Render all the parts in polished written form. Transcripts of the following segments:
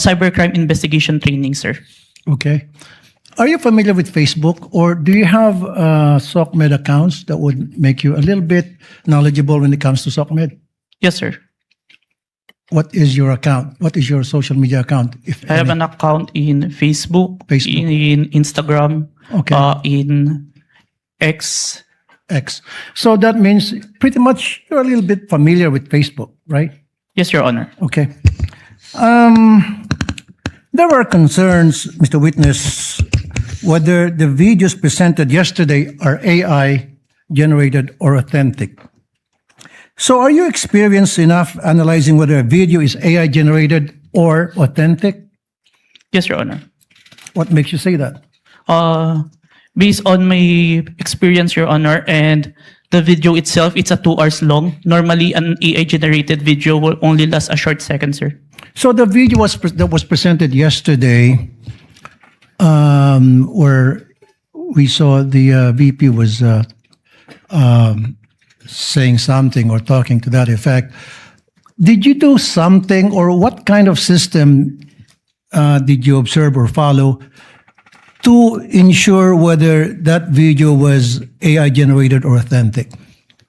cybercrime investigation training, sir. Okay. Are you familiar with Facebook, or do you have SOCMED accounts that would make you a little bit knowledgeable when it comes to SOCMED? Yes, sir. What is your account? What is your social media account? If I have any? an account in Facebook, in Instagram, Okay. in X. X. So that means pretty much you're a little bit familiar with Facebook, right? Yes, Your Honor. Okay. There were concerns, Mr. Witness, whether the videos presented yesterday are AI generated or authentic. So are you experienced enough analyzing whether a video is AI generated or authentic? Yes, Your Honor. What makes you say that? Based on my experience, Your Honor, and the video itself, it's a 2 hours long. Normally, an AI-generated video will only last a short second, sir. So the video that was presented yesterday, where we saw the VP was saying something or talking to that effect. Did you do something, or what kind of system did you observe or follow to ensure whether that video was AI generated or authentic?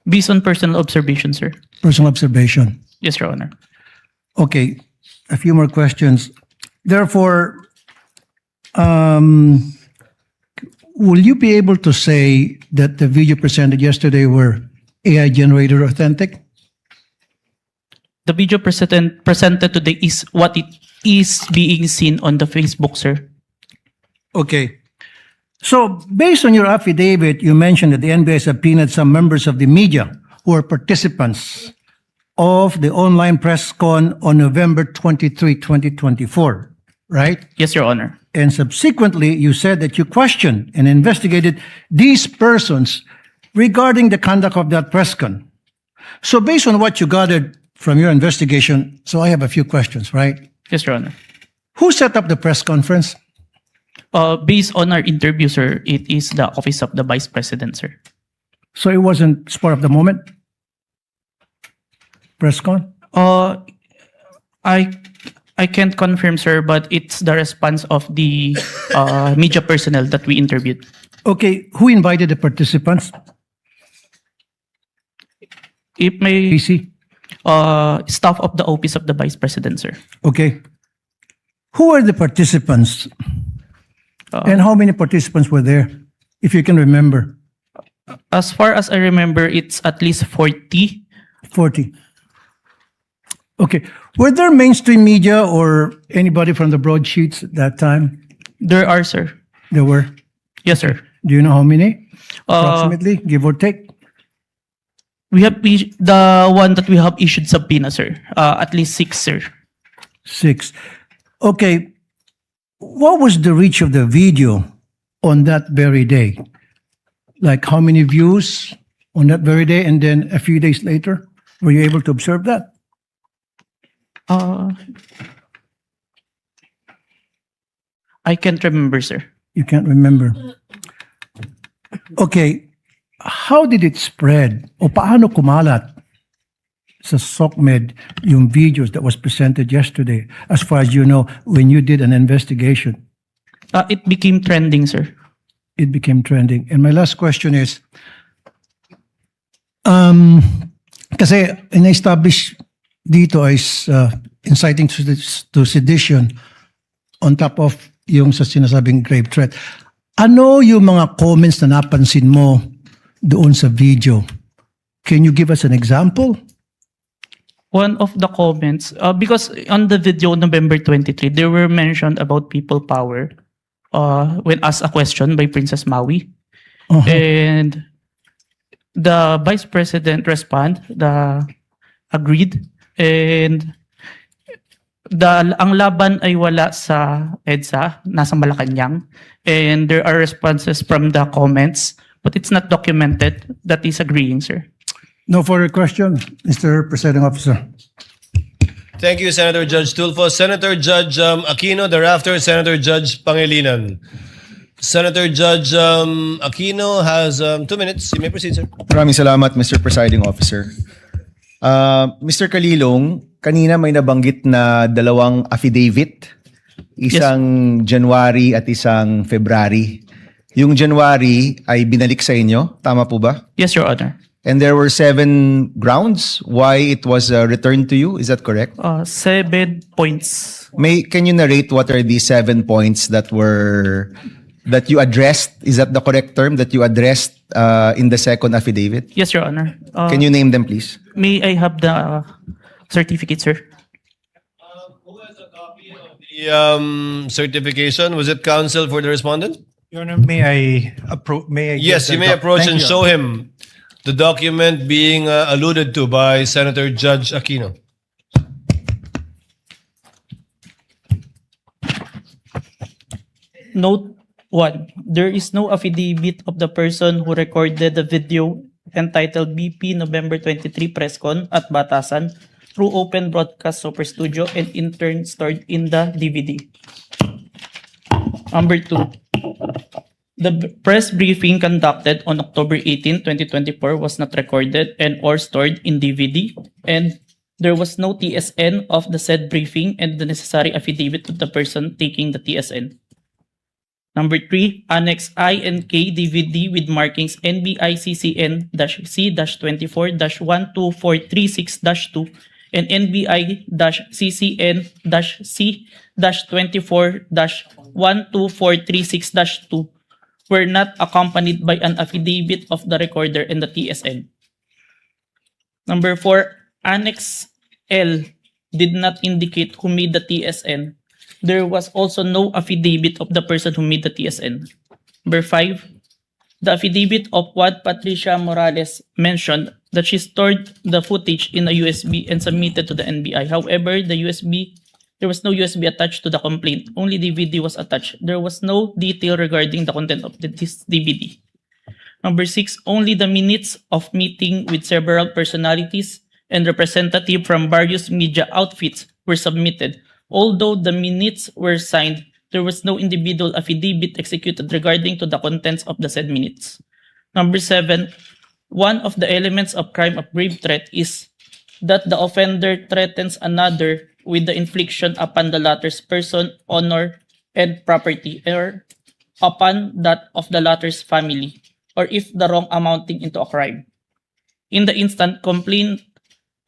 Based on personal observation, sir. Personal observation. Yes, Your Honor. Okay, a few more questions. Therefore, will you be able to say that the video presented yesterday were AI generated or authentic? The video presented today is what it is being seen on the Facebook, sir. Okay. So, based on your affidavit, you mentioned that the NBI subpoenaed some members of the media who are participants of the online press con on November 23, 2024, right? Yes, Your Honor. And subsequently, you said that you questioned and investigated these persons regarding the conduct of that press con. So, based on what you gathered from your investigation, so I have a few questions, right? Yes, Your Honor. Who set up the press conference? Based on our interview, sir, it is the Office of the Vice President, sir. So it wasn't spur of the moment? Press con? I can't confirm, sir, but it's the response of the media personnel that we interviewed. Okay, who invited the participants? If may, PC? staff of the Office of the Vice President, sir. Okay. Who are the participants? And how many participants were there, if you can remember? As far as I remember, it's at least 40. 40. Okay. Were there mainstream media or anybody from the broadsheets at that time? There are, sir. There were. Yes, sir. Do you know how many? Approximately, give or take? We have the one that we have issued subpoena, sir. At least 6, sir. 6. Okay. What was the reach of the video on that very day? Like how many views on that very day, and then a few days later? Were you able to observe that? I can't remember, sir. You can't remember. Okay. How did it spread? O paano kumalat sa SOCMED yung videos that was presented yesterday, as far as you know, when you did an investigation? It became trending, sir. It became trending. And my last question is, kasi in-establish dito is inciting to sedition on top of yung sa sinasabing grave threat. Ano yung mga comments na napansin mo doon sa video? Can you give us an example? One of the comments, because on the video November 23, there were mentioned about people power when asked a question by Princess Maui. And the Vice President agreed, and ang laban ay wala sa EDSA, nasa Malacanang, and there are responses from the comments, but it's not documented. That is agreeing, sir. No further question, Mr. Presiding Officer. Thank you, Senator Judge Tulfo. Senator Judge Aquino, thereafter Senator Judge Pangilinan. Senator Judge Aquino has 2 minutes. You may proceed, sir. Maraming salamat, Mr. Presiding Officer. Mr. Kalilong, kanina may nabanggit na 2 affidavit Isang January at isang February. Yung January ay binalik sa inyo, tama po ba? Yes, Your Honor. And there were 7 grounds why it was returned to you, is that correct? 7 points. Can you narrate what are these 7 points that you addressed? Is that the correct term that you addressed in the second affidavit? Yes, Your Honor. Can you name them, please? May I have the certificate, sir? Who has a copy of the certification? Was it counsel for the respondent? Your Honor, may I approach? Yes, you may approach and show him the document being alluded to by Senator Judge Aquino. Note 1. There is no affidavit of the person who recorded the video entitled BP November 23 Press Con at Batasan through Open Broadcast Super Studio and in turn stored in the DVD. Number 2. The press briefing conducted on October 18, 2024 was not recorded and or stored in DVD, and there was no TSN of the said briefing and the necessary affidavit of the person taking the TSN. Number 3, Annex I and K DVD with markings NBI-CCN-C-24-12436-2 and NBI-CCN-C-24-12436-2 were not accompanied by an affidavit of the recorder and the TSN. Number 4, Annex L did not indicate who made the TSN. There was also no affidavit of the person who made the TSN. Number 5, the affidavit of what Patricia Morales mentioned that she stored the footage in a USB and submitted to the NBI. However, there was no USB attached to the complaint. Only DVD was attached. There was no detail regarding the content of this DVD. Number 6, only the minutes of meeting with several personalities and representatives from various media outfits were submitted. Although the minutes were signed, there was no individual affidavit executed regarding to the contents of the said minutes. Number 7, one of the elements of crime of grave threat is that the offender threatens another with the infliction upon the latter's person, honor, and property, or upon that of the latter's family, or if the wrong amounting into a crime. In the instant complaint,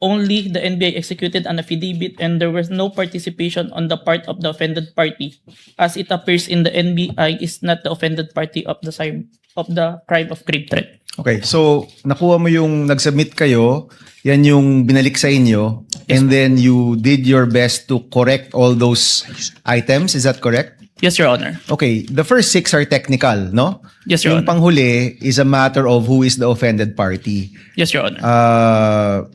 only the NBI executed an affidavit and there was no participation on the part of the offended party, as it appears in the NBI is not the offended party of the crime of grave threat. Okay, so nakuha mo yung nag-submit kayo, yan yung binalik sa inyo, and then you did your best to correct all those items, is that correct? Yes, Your Honor. Okay, the first 6 are technical, no? Yes, Your Yung Honor. panghuli is a matter of who is the offended party. Yes, Your Honor.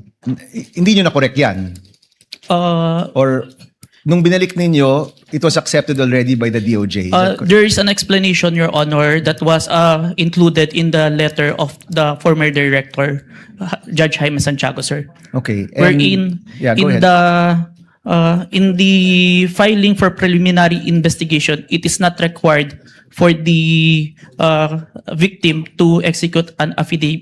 Hindi nyo na-correct yan? Or nung binalik ninyo, it was accepted already by the DOJ, is that correct? There is an explanation, Your Honor, that was included in the letter of the former director, Judge Jaime Santiago, sir. Okay. and- Wherein yeah, go in ahead. in the filing for preliminary investigation, it is not required for the victim to execute an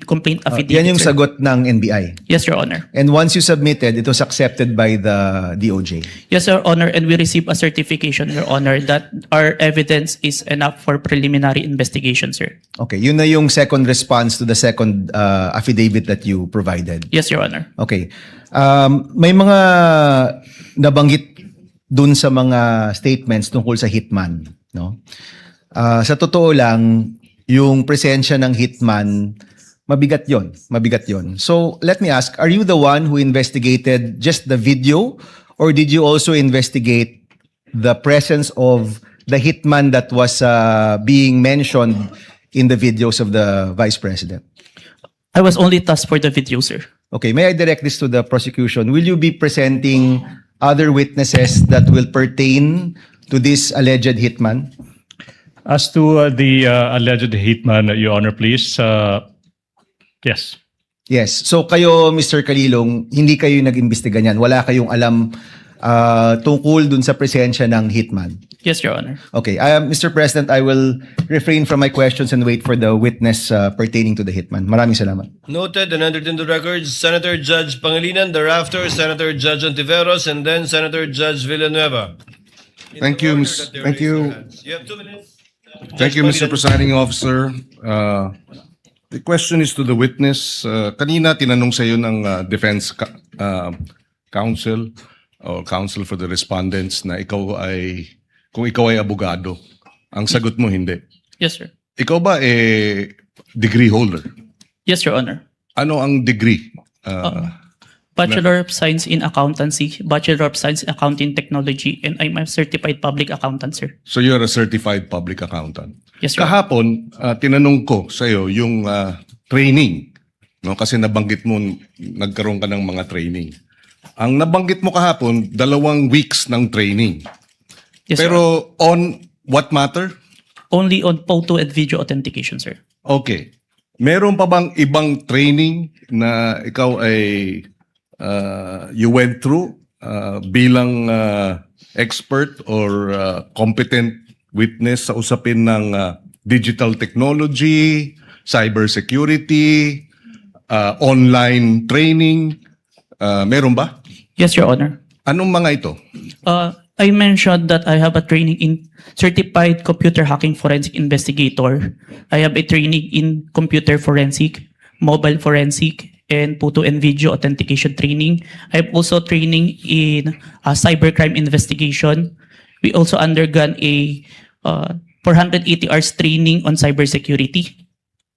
complaint affidavit. Yan yung sir. sagot ng NBI. Yes, Your Honor. And once you submitted, it was accepted by the DOJ. Yes, Your Honor, and we received a certification, Your Honor, that our evidence is enough for preliminary investigation, sir. Okay, yun na yung second response to the second affidavit that you provided. Yes, Your Honor. Okay. May mga nabanggit dun sa mga statements tungkol sa hitman, no? Sa totoo lang, yung presensya ng hitman, mabigat yon. So, let me ask, are you the one who investigated just the video or did you also investigate the presence of the hitman that was being mentioned in the videos of the Vice President? I was only tasked for the video, sir. Okay, may I direct this to the prosecution? Will you be presenting other witnesses that will pertain to this alleged hitman? As to the alleged hitman, Your Honor, please. Yes. Yes. So kayo, Mr. Kalilong, hindi kayo nag-imbestiga niyan. Wala kayong alam tungkol dun sa presensya ng hitman. Yes, Your Honor. Okay. Mr. President, I will refrain from my questions and wait for the witness pertaining to the hitman. Maraming salamat. Noted and entered into records, Senator Judge Pangilinan, thereafter Senator Judge Ontiveros, and then Senator Judge Villanueva. Thank you, thank you. You have 2 minutes. Thank you, Mr. Presiding Officer. The question is to the witness. Kanina tinanong sa iyo ng Defense Counsel or Counsel for the Respondents na kung ikaw ay abogado. Ang sagot mo hindi. Yes, sir. Ikaw ba degree holder? Yes, Your Honor. Ano ang degree? Bachelor of Science in Accountancy, Bachelor of Science in Accounting Technology, and I'm a certified public accountant, sir. So you're a certified public accountant. Yes, sir. Kahapon, tinanong ko sa iyo yung training, no? Kasi nabanggit mo nagkaroon ka ng mga training. Ang nabanggit mo kahapon, 2 weeks ng training. Yes, sir. Pero on what matter? Only on photo and video authentication, sir. Okay. Meron pa bang ibang training na ikaw ay you went through bilang expert or competent witness sa usapin ng digital technology, cybersecurity, online training? Meron ba? Yes, Your Honor. Anong mga ito? I mentioned that I have a training in Certified Computer Hacking Forensic Investigator. I have a training in Computer Forensic, Mobile Forensic, and Photo and Video Authentication training. I have also training in Cybercrime Investigation. We also undergone a 480 hours training on cybersecurity.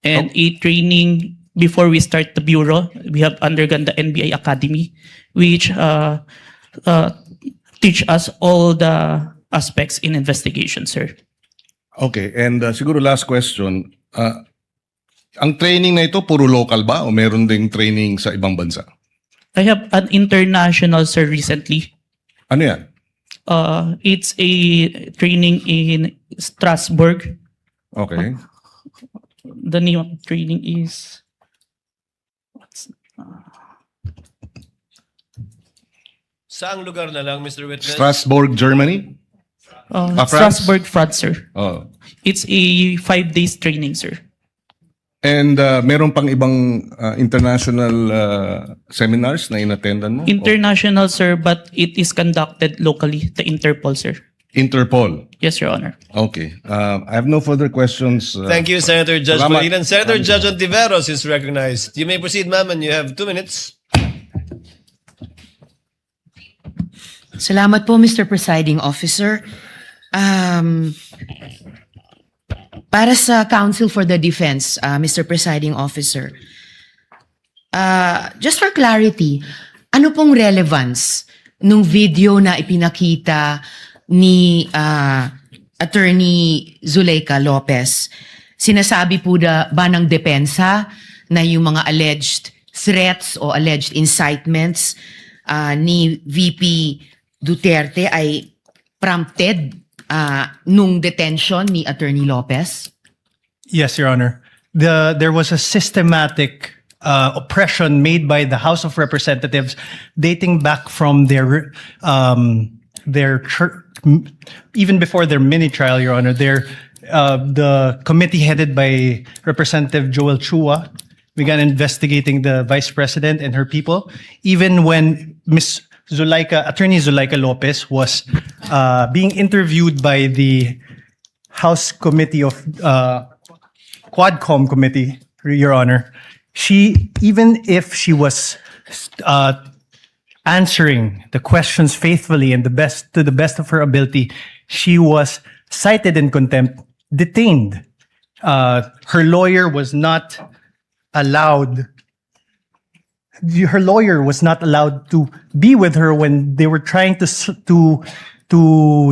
And a training before we start the bureau, we have undergone the NBI Academy, which teach us all the aspects in investigation, sir. Okay, and siguro last question. Ang training na ito, puro local ba o meron ding training sa ibang bansa? I have an international, sir, recently. Ano yan? It's a training in Strasbourg. Okay. The name of the training is... Saang lugar na lang, Mr. Witness? Strasbourg, Germany? France? Strasbourg, France, sir. Oh. It's a 5 days training, sir. And meron pang ibang international seminars na inattendan mo? International, sir, but it is conducted locally, the Interpol, sir. Interpol. Yes, Your Honor. Okay. I have no further questions. Thank you, Senator Judge Salamat. Pangilinan. Senator Judge Ontiveros is recognized. You may proceed, ma'am, and you have 2 minutes. Salamat po, Mr. Presiding Officer. Para sa Counsel for the Defense, Mr. Presiding Officer, just for clarity, ano pong relevance nung video na ipinakita ni Attorney Zuleika Lopez? Sinasabi po ba ng depensa na yung mga alleged threats o alleged incitements ni VP Duterte ay prompted nung detention ni Attorney Lopez? Yes, Your Honor. There was a systematic oppression made by the House of Representatives dating back from their even before their mini trial, Your Honor. The committee headed by Representative Joel Chua began investigating the Vice President and her people, even when Attorney Zuleika Lopez was being interviewed by the House Committee of Quadcom Committee, Your Honor. Even if she was answering the questions faithfully and to the best of her ability, she was cited in contempt, detained. Her lawyer was not allowed. Her lawyer was not allowed to be with her when they were trying to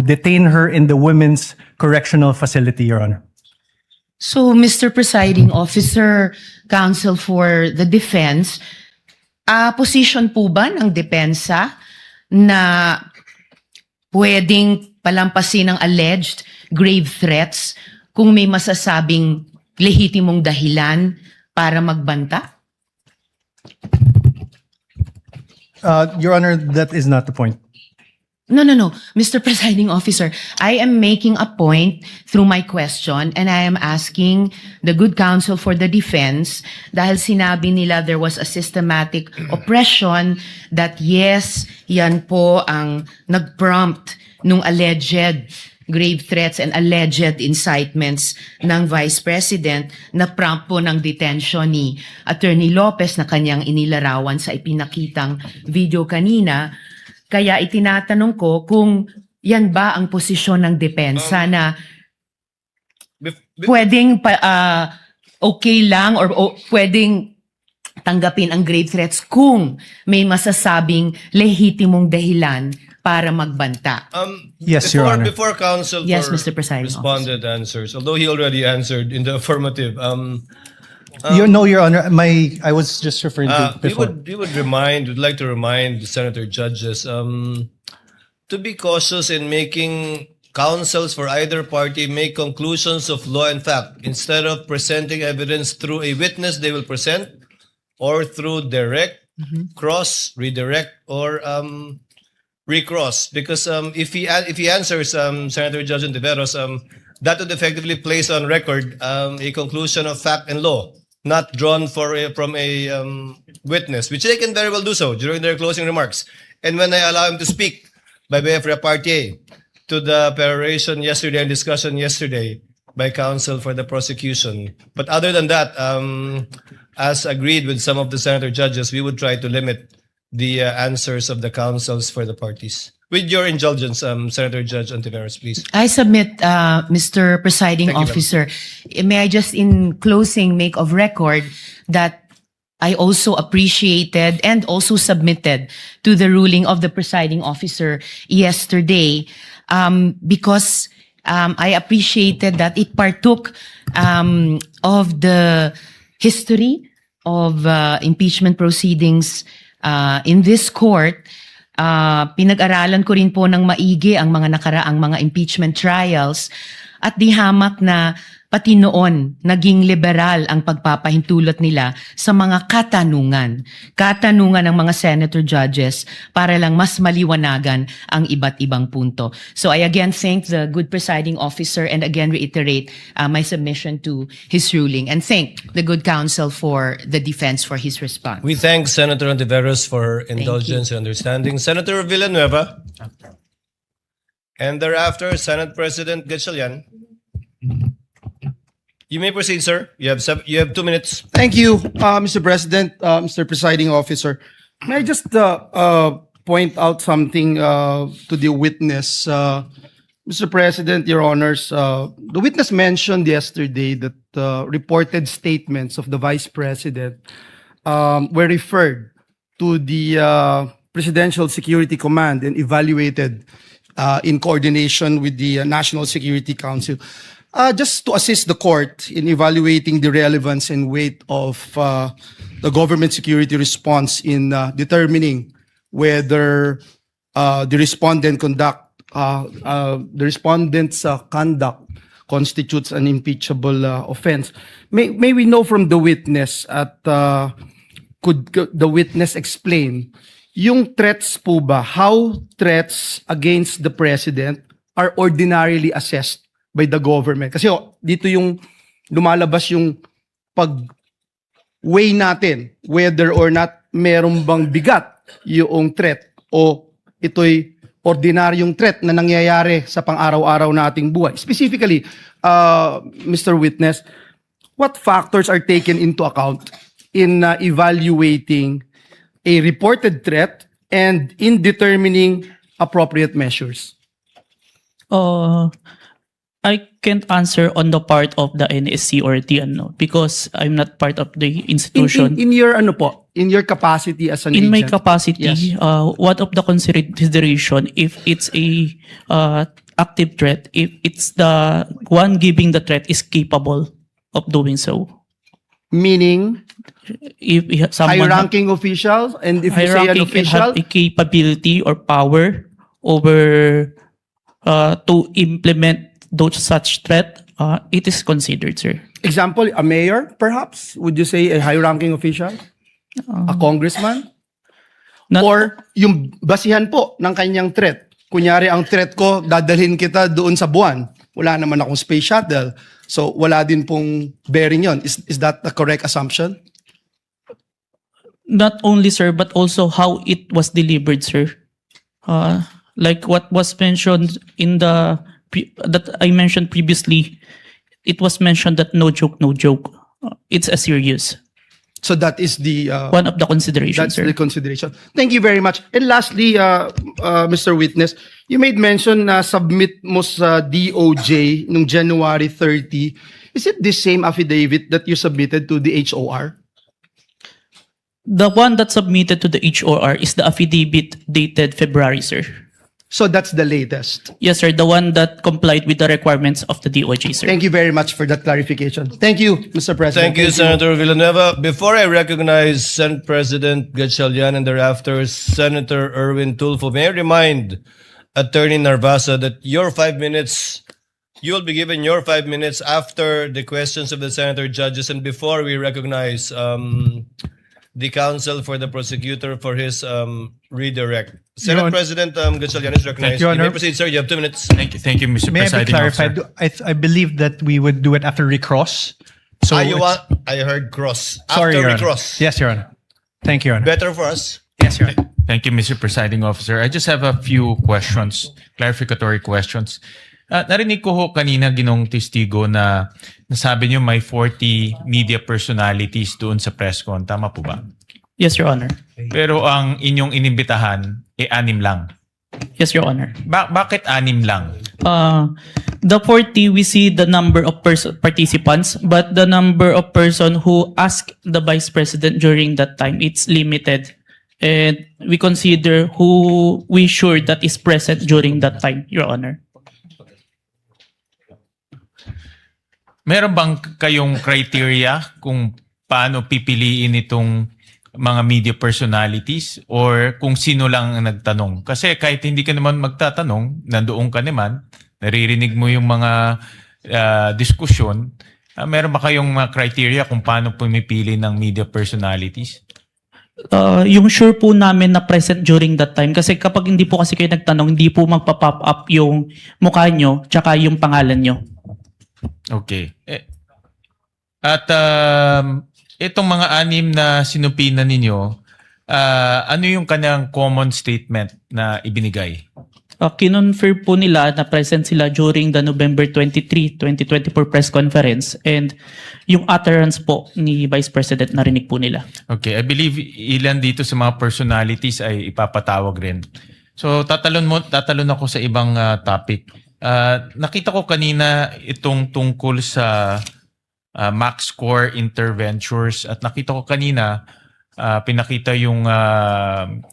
detain her in the Women's Correctional Facility, Your Honor. So, Mr. Presiding Officer, Counsel for the Defense, position po ba ng depensa na pwedeng palampasin ng alleged grave threats kung may masasabing lehitimong dahilan para magbanta? Your Honor, that is not the point. No. Mr. Presiding Officer, I am making a point through my question and I am asking the good counsel for the defense dahil sinabi nila there was a systematic oppression that yes, yan po ang nag-prompt nung alleged grave threats and alleged incitements ng Vice President na prompt po ng detention ni Attorney Lopez na kanyang inilarawan sa ipinakitang video kanina. Kaya itinatanong ko kung yan ba ang posisyon ng depensa na pwedeng okay lang or pwedeng tanggapin ang grave threats kung may masasabing lehitimong dahilan para magbanta. Yes, Your Honor. Before counsel Yes, for Mr. Presiding responded answers, although he already answered in the affirmative, No, Your Honor. I was just referring to before. would like to remind the senator judges to be cautious in making counsels for either party make conclusions of law and fact instead of presenting evidence through a witness they will present or through direct, cross, redirect, or recross. Because if he answers Senator Judge Ontiveros, that would effectively place on record a conclusion of fact and law, not drawn from a witness, which they can very well do so during their closing remarks. And when I allow him to speak by way of repartee to the peroration yesterday and discussion yesterday by counsel for the prosecution. But other than that, as agreed with some of the senator judges, we would try to limit the answers of the counsels for the parties. With your indulgence, Senator Judge Ontiveros, please. I submit, Mr. Presiding Thank you, Officer, may I just in closing make of record that I also appreciated and also submitted to the ruling of the presiding officer yesterday because I appreciated that it partook of the history of impeachment proceedings in this court. Pinag-aralan ko rin po ng maigi ang mga nakaraang mga impeachment trials at di hamak na pati noon naging liberal ang pagpapahintulot nila sa mga katanungan ng mga senator judges para lang mas maliwanagan ang iba't ibang punto. So I again thank the good presiding officer and again reiterate my submission to his ruling and thank the good counsel for the defense for his response. We thank Senator Ontiveros for her indulgence and understanding. Senator Villanueva. And thereafter, Senate President Gatchalian. You may proceed, sir. You have 2 minutes. Thank you, Mr. President, Mr. Presiding Officer. May I just point out something to the witness? Mr. President, Your Honors, the witness mentioned yesterday that reported statements of the Vice President were referred to the Presidential Security Command and evaluated in coordination with the National Security Council. Just to assist the court in evaluating the relevance and weight of the government security response in determining whether the respondent's conduct constitutes an impeachable offense. May we know from the witness could the witness explain yung threats po ba, how threats against the president are ordinarily assessed by the government? Kasi dito yung lumalabas yung pag-weigh natin whether or not meron bang bigat yung threat o ito'y ordinaryong threat na nangyayari sa pang-araw-araw nating buhay. Specifically, Mr. Witness, what factors are taken into account in evaluating a reported threat and in determining appropriate measures? I can't answer on the part of the NSC or TNO because I'm not part of the institution. In your in your capacity as an In my agent? capacity, Yes. one of the consideration if it's a active threat, if it's the one giving the threat is capable of doing so. Meaning If someone high-ranking officials, and if you say an hierarchy can official, have a capability or power over to implement those such threat, it is considered, sir. example, a mayor, perhaps? Would you say a high-ranking official? A congressman? Not- Or yung basihan po ng kanyang threat. Kunyari, ang threat ko, dadalhin kita doon sa buwan. Wala naman akong space shuttle. So, wala din pong bearing yon. Is that the correct assumption? Not only, sir, but also how it was delivered, sir. Like what was mentioned in the that I mentioned previously, it was mentioned that no joke, no joke. It's a serious So that is the one of the considerations, that's sir. the consideration. Thank you very much. And lastly, Mr. Witness, you made mention na submit mo sa DOJ nung January 30. Is it the same affidavit that you submitted to the HOR? The one that submitted to the HOR is the affidavit dated February, sir. So that's the latest. Yes, sir. The one that complied with the requirements of the DOJ, sir. Thank you very much for that clarification. Thank you, Mr. President. Thank you, Senator Villanueva. Before I recognize Senate President Gatchalian and thereafter Senator Erwin Tulfo, may I remind Attorney Narvasa that your 5 minutes, you will be given your 5 minutes after the questions of the senator judges and before we recognize the counsel for the prosecutor for his redirect. Senate Honor- President Gatchalian is recognized. Thank you, You may Honor. proceed, sir. You have 2 minutes. Thank you, Mr. May I be Presiding clarified? Officer. I believe that we would do it after recross. So You it's- want, I heard cross. Sorry, After Your we Honor. cross. Yes, Your Honor. Thank you, Your Honor. Better for us. Yes, Your Honor. Thank you, Mr. Presiding Officer. I just have a few questions, clarificatory questions. Narinig ko ho kanina ginong testigo na nasabi niyo may 40 media personalities doon sa press con. Tama po ba? Yes, Your Honor. Pero ang inyong inimbitahan, 6 lang. Yes, Your Honor. Bakit 6 lang? The 40, we see the number of participants, but the number of person who asked the Vice President during that time, it's limited. And we consider who we sure that is present during that time, Your Honor. Meron bang kayong criteria kung paano pipiliin itong mga media personalities or kung sino lang ang nagtanong? Kasi kahit hindi ka naman magtatanong, nandoon ka naman, naririnig mo yung mga diskusyon, meron ba kayong mga criteria kung paano pumipili ng media personalities? Yung sure po namin na present during that time, kasi kapag hindi po kasi kayo nagtanong, hindi po magpa-pop up yung mukha nyo tsaka yung pangalan nyo. Okay. At itong mga 6 na sinupinan ninyo, ano yung kanyang common statement na ibinigay? Kinonfirm po nila na present sila during the November 23, 2024 press conference, and yung utterance po ni Vice President narinig po nila. Okay, I believe ilan dito sa mga personalities ay ipapatawag rin. So tatalon ako sa ibang topic. Nakita ko kanina itong tungkol sa MaxCore Interventures at nakita ko kanina pinakita yung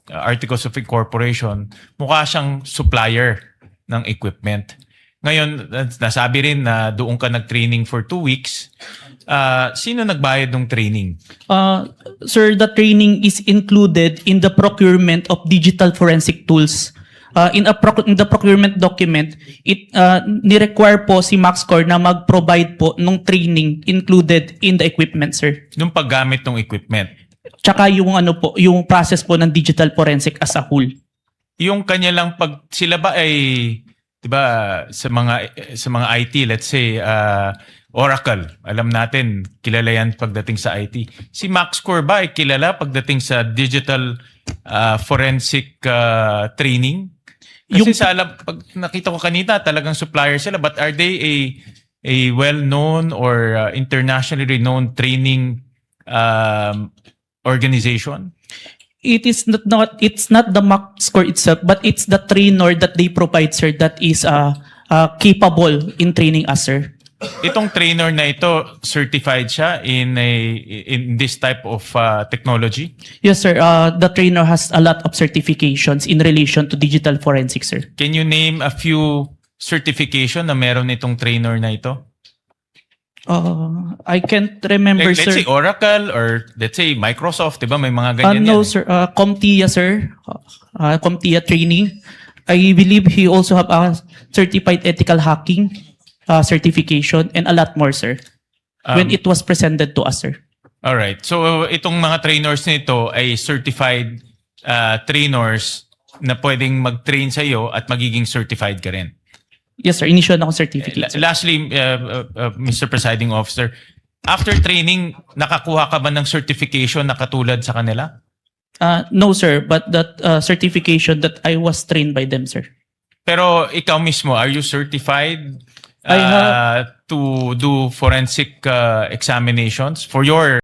Articles of Incorporation. Mukha siyang supplier ng equipment. Ngayon, nasabi rin na doon ka nag-training for 2 weeks. Sino nagbayad ng training? Sir, the training is included in the procurement of digital forensic tools. In the procurement document, it ni-require po si MaxCore na mag-provide po ng training included in the equipment, sir. Nung paggamit ng equipment. Tsaka yung yung process po ng digital forensic as a whole. Yung kanya lang pag sila ba ay 'di ba sa mga IT, let's say Oracle, alam natin kilala yan pagdating sa IT. Si MaxCore ba ay kilala pagdating sa digital forensic training? Kasi pag nakita ko kanina talagang supplier sila, but are they a well-known or internationally renowned training organization? It's not the MaxCore itself, but it's the trainer that they provide, sir, that is capable in training us, sir. Itong trainer na ito, certified siya in this type of technology? Yes, sir. The trainer has a lot of certifications in relation to digital forensics, sir. Can you name a few certification na meron itong trainer na ito? I can't remember, Let's sir. say Oracle or let's say Microsoft, 'di ba? May mga ganyan No, yan. sir. CompTIA, sir. CompTIA training. I believe he also have a certified ethical hacking certification and a lot more, sir. When it was presented to us, sir. All right. So itong mga trainers nito ay certified trainers na pwedeng mag-train sa iyo at magiging certified ka rin. Yes, sir. Initial na akong certificate, sir. Lastly, Mr. Presiding Officer, after training, nakakuha ka ba ng certification na katulad sa kanila? No, sir, but that certification that I was trained by them, sir. Pero ikaw mismo, are you certified I have- to do forensic examinations for your